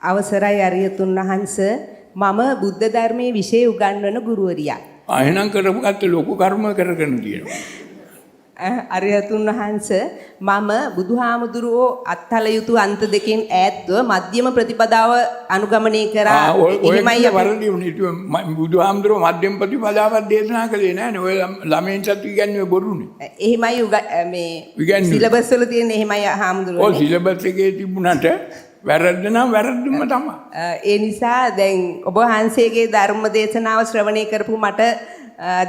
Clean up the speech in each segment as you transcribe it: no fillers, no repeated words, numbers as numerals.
අවසරයි අරියතුන් වහන්ස මම බුද්ධ ධර්මයේ විෂය උගන්වන ගුරුවරියක්. එහෙනම් කරපු කත් ලොකු කර්ම කරගෙන තියෙනවා. අරියතුන් වහන්ස මම බුදුහාමුදුරුවෝ අත්හල යුතු අන්ත දෙකෙන් ඈත්ව මධ්‍යම ප්‍රතිපදාව අනුගමනය කරා. එහෙමයි වරදි උනේ. බුදුහාමුදුරුවෝ මධ්‍යම ප්‍රතිපදාවක් දේශනා කළේ නැහැ. ඔය ළමයින්ටත් ඉගන්නේ බොරුනේ. එහෙමයි මේ සිලබස් වල තියෙන එහෙමයි හාමුදුරුවෝ. ඔය සිලබස් එකේ තිබුණාට වැරද්ද නම් වැරද්දම තමයි. ඒ නිසා දැන් ඔබ වහන්සේගේ ධර්ම දේශනාව ශ්‍රවණය කරපු මට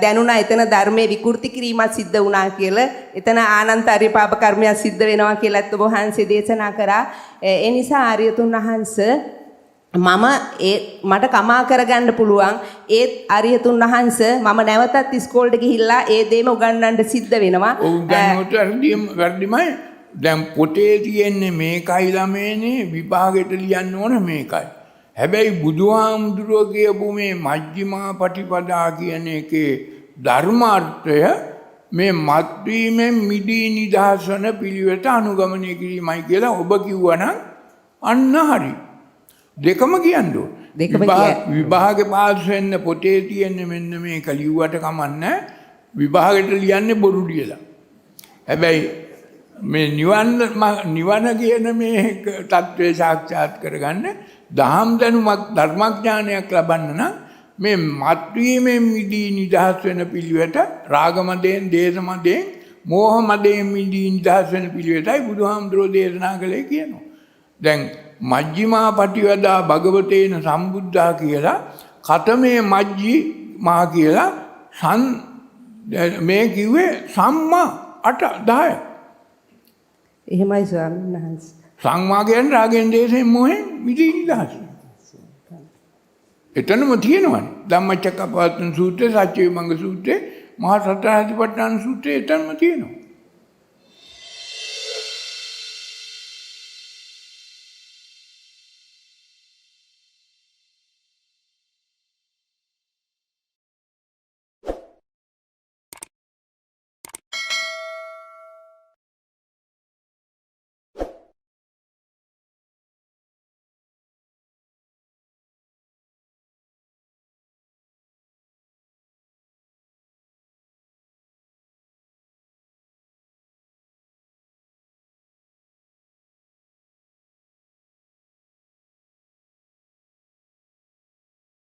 දැනුණා එතන ධර්මයේ විකෘති කිරීමක් සිද්ධ වුණා කියලා. එතන ආනන්තරිය පාප කර්මයක් සිද්ධ වෙනවා කියලාත් ඔබ වහන්සේ දේශනා කරා. ඒ නිසා ආර්යතුන් වහන්සේ මම මට කමා කරගන්න පුළුවන් ඒත් ආර්යතුන් වහන්සේ මම නැවතත් ඉස්කෝලේට ගිහිල්ලා ඒ දේම උගන්වන්න සිද්ධ වෙනවා. උගන්වන්නට වැඩිමයි. දැන් පොතේ තියෙන්නේ මේකයි ළමේනේ විභාගෙට ලියන්න ඕන මේකයි. හැබැයි බුදුහාමුදුරුවෝ කියපු මේ මජ්ක්‍ධිමා පටිපදා කියන එකේ ධර්මාර්ථය මේ මත්වීමෙන් මිදී නිදහසන පිළිවෙත අනුගමනය කිරීමයි කියලා ඔබ කිව්වනම් අන්න හරි. දෙකම කියන්න ඕන. විභාගේ පාස් වෙන්න පොතේ තියෙන්නේ මෙන්න මේක ලියුවට කමන්නේ විභාගෙට ලියන්නේ බොරු කියලා. හැබැයි මේ නිවන කියන මේ තත්ත්වය සාක්ෂාත් කරගන්න දහම් දැනුමක් ධර්මඥානයක් ලබන්න නම් මේ මත්වීමෙන් මිදී නිදහස් වෙන පිළිවෙත රාගමදයෙන් දේශමදයෙන් මෝහමදයෙන් මිදී නිදහස් වෙන පිළිවෙතයි බුදුහාමුදුරෝ දේශනා කළේ කියනවා. දැන් මජ්ක්‍ධිමා පටිපදා භගවතේන සම්බුද්ධා කියලා කතමේ මජ්ජි මා කියලා මේ කිව්වේ සම්මා 8 10. එහෙමයි ස්වාමීන් වහන්සේ. සංමා කියන්නේ රාගෙන් දේශයෙන් මොහෙන් මිදී නිදහස. එතනම තියෙනවනේ. ධම්මචක්කපවත්තන සූත්‍රය, සච්චේ මංග සූත්‍රය, මහා සතරාධිපට්ඨාන සූත්‍රය එතනම තියෙනවා.